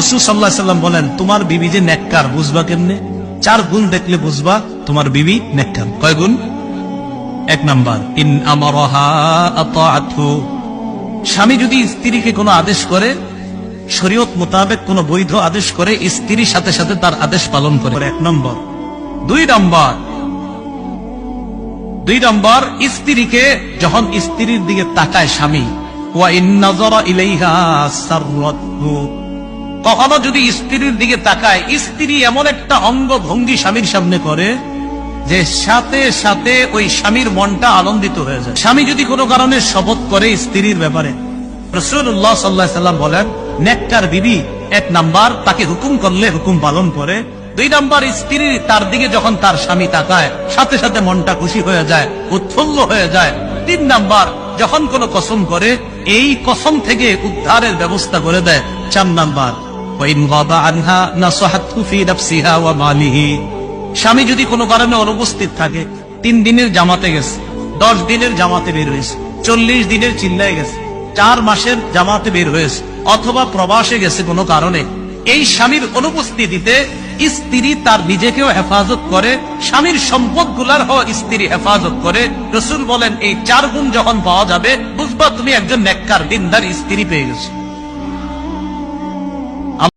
রাসূল সাল্লাল্লাহু আলাইহি ওয়াসাল্লাম বলেন, তোমার বিবি যে নেককার বুঝবা কেমনে? 4 গুণ দেখলে বুঝবা তোমার বিবি নেককার। কয় গুণ? 1 নাম্বার, ইন আমারাহা আতাআতহু, স্বামী যদি স্ত্রীকে কোনো আদেশ করে, শরীয়ত মোতাবেক কোনো বৈধ আদেশ করে, স্ত্রীর সাথে সাথে তার আদেশ পালন করে। 1 নম্বর। 2 নম্বর, স্ত্রীকে যখন স্ত্রীর দিকে তাকায় স্বামী, ওয়া ইন নাযারা ইলাইহা সাররাতহু, কখনো যদি স্ত্রীর দিকে তাকায়, স্ত্রী এমন একটা অঙ্গ ভঙ্গি স্বামীর সামনে করে যে সাথে সাথে ওই স্বামীর মনটা আনন্দিত হয়ে যায়। স্বামী যদি কোনো কারণে শপথ করে স্ত্রীর ব্যাপারে, রাসূলুল্লাহ সাল্লাল্লাহু আলাইহি ওয়াসাল্লাম বলেন, নেককার বিবি 1 নাম্বার তাকে হুকুম করলে হুকুম পালন করে। 2 নাম্বার, স্ত্রী তার দিকে যখন তার স্বামী তাকায় সাথে সাথে মনটা খুশি হয়ে যায়, উৎফুল্ল হয়ে যায়। 3 নাম্বার, যখন কোনো কসম করে এই কসম থেকে উদ্ধারের ব্যবস্থা করে দেয়। 4 নাম্বার, ওয়াইন গাবা আনহা নাসাহাতহু ফি নাফসিহা ওয়া মালিহি, স্বামী যদি কোনো কারণে অনুপস্থিত থাকে, 3 দিনের জামাতে গেছে, 10 দিনের জামাতে বের হয়েছে, 40 দিনের চিল্লায় গেছে, 4 মাসের জামাতে বের হয়েছে, অথবা প্রবাসে গেছে কোনো কারণে, এই স্বামীর অনুপস্থিতিতে স্ত্রী তার নিজেকেও হেফাজত করে, স্বামীর সম্পদ গুলার স্ত্রী হেফাজত করে। রাসূল বলেন, এই 4 গুণ যখন পাওয়া যাবে বুঝবা তুমি একজন নেককার দিনদার স্ত্রী পেয়ে গেছো।